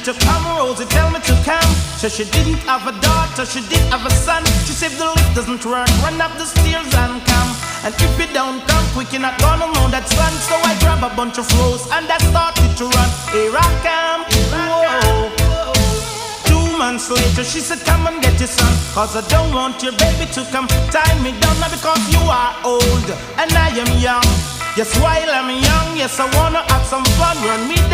to come, Rosie, tell me to come. So she didn't have a daughter, she did have a son. She said the lift doesn't work, run up the stairs and come. And if you don't come quick, you're not gonna know that son. So I grab a bunch of rose and I started to run. Here I come, whoa. 2 months later, she said, come and get your son, cause I don't want your baby to come tie me down. Now because you are old and I am young. Yes, while I'm young, yes, I wanna have some fun. Run me down.